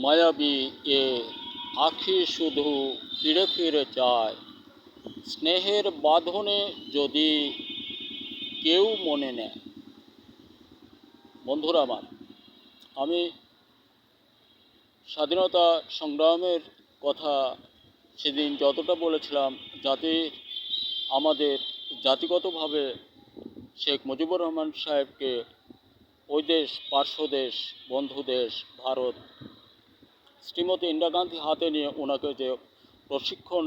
মায়াবী এ আঁখি শুধু ফিরে ফিরে চায়, স্নেহের বাঁধনে যদি কেউ মনে নেয়। বন্ধুরা আমার, আমি স্বাধীনতা সংগ্রামের কথা সেদিন যতটা বলেছিলাম, আমাদের জাতিগতভাবে শেখ মুজিবুর রহমান সাহেবকে ওই দেশ, পার্শ্ব দেশ, বন্ধু দেশ ভারত, শ্রীমতী ইন্দিরা গান্ধী হাতে নিয়ে ওনাকে যে প্রশিক্ষণ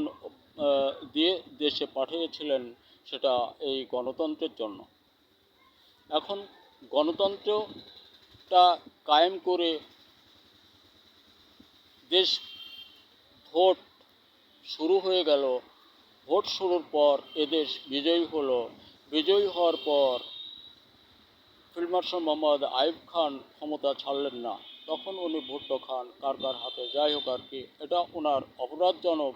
দিয়ে দেশে পাঠিয়েছিলেন, সেটা এই গণতন্ত্রের জন্য। এখন গণতন্ত্রটা কায়েম করে দেশ ভোট শুরু হয়ে গেল। ভোট শুরুর পর এদেশ বিজয়ী হলো। বিজয়ী হওয়ার পর ফিল্ড মার্শাল মোহাম্মদ আইয়ুব খান ক্ষমতা ছাড়লেন না। তখন উনি ভুট্টো খান কার হাতে, যাই হোক আর কি, এটা ওনার অপরাধজনক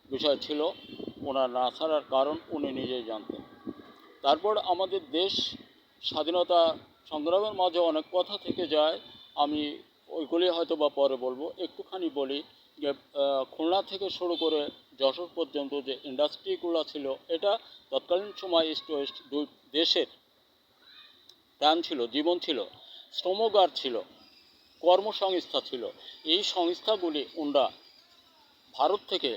বিষয় ছিল। ওনার না ছাড়ার কারণ উনি নিজেই জানতেন। তারপর আমাদের দেশ স্বাধীনতা সংগ্রামের মাঝে অনেক কথা থেকে যায়, আমি ওইগুলি হয়তো বা পরে বলবো। একটুখানি বলি যে খুলনা থেকে শুরু করে যশোর পর্যন্ত যে ইন্ডাস্ট্রিগুলো ছিল, এটা তৎকালীন সময় ইস্ট ওয়েস্ট দুই দেশের প্রাণ ছিল, জীবন ছিল, শ্রমগার ছিল, কর্মসংস্থা ছিল। এই সংস্থাগুলি ওনরা ভারত থেকে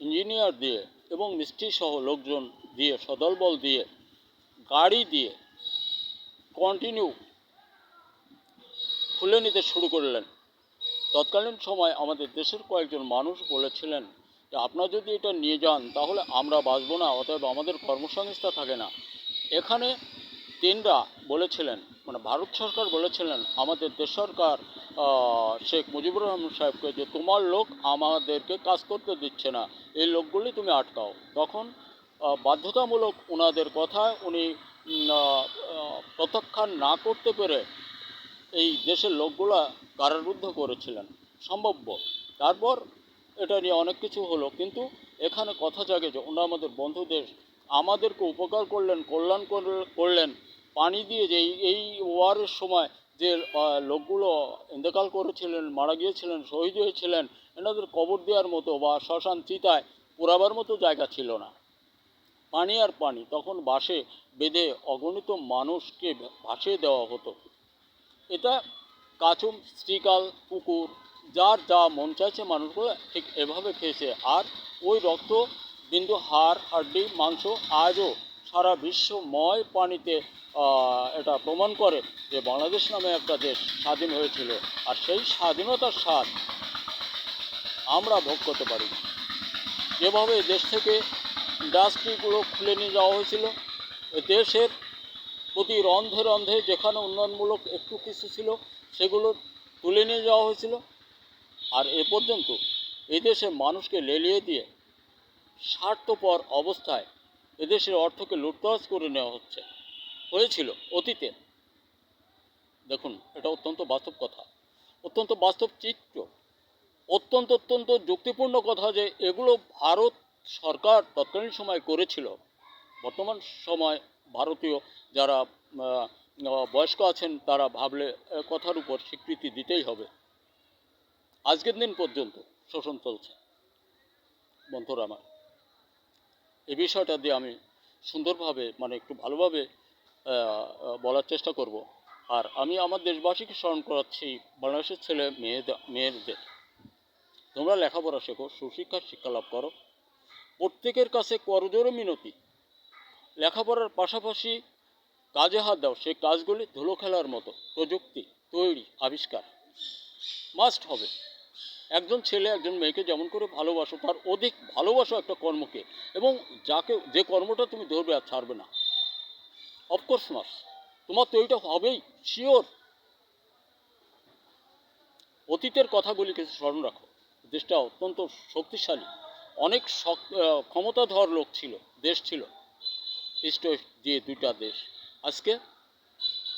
ইঞ্জিনিয়ার দিয়ে এবং মিস্ত্রি সহ লোকজন দিয়ে, সদলবল দিয়ে, গাড়ি দিয়ে কন্টিনিউ খুলে নিতে শুরু করলেন। তৎকালীন সময় আমাদের দেশের কয়েকজন মানুষ বলেছিলেন যে আপনারা যদি এটা নিয়ে যান তাহলে আমরা বাঁচব না, অতএব আমাদের কর্মসংস্থা থাকে না। এখানে তিনরা বলেছিলেন, মানে ভারত সরকার বলেছিলেন আমাদের দেশ সরকার শেখ মুজিবুর রহমান সাহেবকে যে তোমার লোক আমাদেরকে কাজ করতে দিচ্ছে না, এই লোকগুলি তুমি আটকাও। তখন বাধ্যতামূলক ওনাদের কথায় উনি প্রত্যাখ্যান না করতে পেরে এই দেশের লোকগুলা কারারুদ্ধ করেছিলেন, সম্ভাব্য। তারপর এটা নিয়ে অনেক কিছু হলো, কিন্তু এখানে কথা জাগে যে ওনারা আমাদের বন্ধু দেশ, আমাদেরকে উপকার করলেন, কল্যাণ করলেন। পানি দিয়ে যে এই ওয়ারের সময় যে লোকগুলো ইন্তেকাল করেছিলেন, মারা গিয়েছিলেন, শহীদ হয়েছিলেন, এনাদের কবর দেওয়ার মতো বা শ্মশান চিতায় পোড়াবার মতো জায়গা ছিল না। পানি আর পানি, তখন বাসে বেঁধে অগণিত মানুষকে ভাসিয়ে দেওয়া হতো। এটা কাচুম, শ্রীকাল, কুকুর, যার যা মন চাইছে মানুষগুলো ঠিক এভাবে খেয়েছে। আর ওই রক্ত বিন্দু, হাড়, হাড্ডি, মাংস আজও সারা বিশ্বময় পানিতে এটা প্রমাণ করে যে বাংলাদেশ নামে একটা দেশ স্বাধীন হয়েছিল। আর সেই স্বাধীনতার স্বাদ আমরা ভোগ করতে পারি। যেভাবে দেশ থেকে ইন্ডাস্ট্রিগুলো খুলে নিয়ে যাওয়া হয়েছিল, দেশের প্রতি রন্ধে রন্ধে যেখানে উন্নয়নমূলক একটু কিছু ছিল সেগুলো তুলে নিয়ে যাওয়া হয়েছিল। আর এ পর্যন্ত এদেশের মানুষকে লেলিয়ে দিয়ে স্বার্থপর অবস্থায় এদেশের অর্থকে লুটতরাজ করে নেওয়া হয়েছিল অতীতে। দেখুন, এটা অত্যন্ত বাস্তব কথা, অত্যন্ত বাস্তব চিত্র, অত্যন্ত যুক্তিপূর্ণ কথা যে এগুলো ভারত সরকার তৎকালীন সময় করেছিল। বর্তমান সময় ভারতীয় যারা বয়স্ক আছেন তারা ভাবলে কথার উপর স্বীকৃতি দিতেই হবে। আজকের দিন পর্যন্ত শোষণ চলছে। বন্ধুরা আমার, এই বিষয়টা দিয়ে আমি সুন্দরভাবে, মানে একটু ভালোভাবে বলার চেষ্টা করব। আর আমি আমার দেশবাসীকে স্মরণ করাচ্ছি, বাংলাদেশের ছেলে মেয়েদের, তোমরা লেখাপড়া শেখো, সুশিক্ষার শিক্ষা লাভ করো। প্রত্যেকের কাছে করজোড়ে মিনতি, লেখাপড়ার পাশাপাশি কাজে হাত দাও। সেই কাজগুলি ধুলো খেলার মতো প্রযুক্তি তৈরি, আবিষ্কার মাস্ট হবে। একজন ছেলে একজন মেয়েকে যেমন করে ভালোবাসো, তার অধিক ভালোবাসো একটা কর্মকে, এবং যে কর্মটা তুমি ধরবে আর ছাড়বে না। অফকোর্স মাস্ট, তোমার তো এইটা হবেই, শিওর। অতীতের কথাগুলি কিছু স্মরণ রাখো। দেশটা অত্যন্ত শক্তিশালী, অনেক ক্ষমতাধর লোক ছিল, দেশ ছিল, ইস্ট ওয়েস্ট দিয়ে দুইটা দেশ। আজকে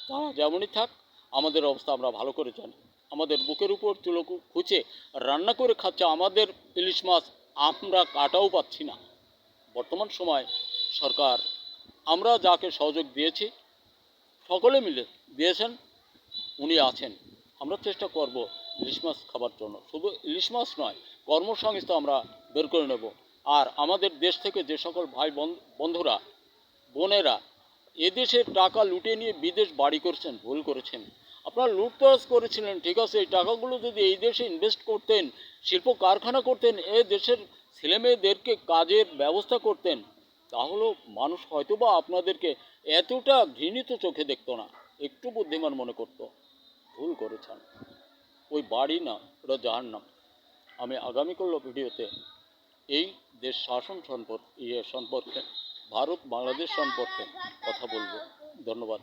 তারা যেমনই থাক, আমাদের অবস্থা আমরা ভালো করে জানি। আমাদের বুকের উপর তুলো খুঁচে রান্না করে খাচ্ছে আমাদের ইলিশ মাছ, আমরা কাটাও পাচ্ছি না। বর্তমান সময় সরকার, আমরা যাকে সহযোগ দিয়েছি, সকলে মিলে দিয়েছেন, উনি আছেন। আমরা চেষ্টা করব ইলিশ মাছ খাবার জন্য। শুধু ইলিশ মাছ নয়, কর্মসংস্থান আমরা বের করে নেব। আর আমাদের দেশ থেকে যে সকল ভাই বন্ধুরা, বোনেরা এদেশের টাকা লুটে নিয়ে বিদেশ বাড়ি করছেন, ভুল করেছেন। আপনারা লুটতরাজ করেছিলেন, ঠিক আছে, এই টাকাগুলো যদি এই দেশে ইনভেস্ট করতেন, শিল্প কারখানা করতেন, এ দেশের ছেলেমেয়েদেরকে কাজের ব্যবস্থা করতেন, তাহলেও মানুষ হয়তোবা আপনাদেরকে এতটা ঘৃণিত চোখে দেখতো না, একটু বুদ্ধিমান মনে করতো। ভুল করেছেন। ওই বাড়ি না, ওটা জাহান্নাম। আমি আগামীকাল ভিডিওতে এই দেশ শাসন সম্পর্কে, ভারত বাংলাদেশ সম্পর্কে কথা বলবো। ধন্যবাদ।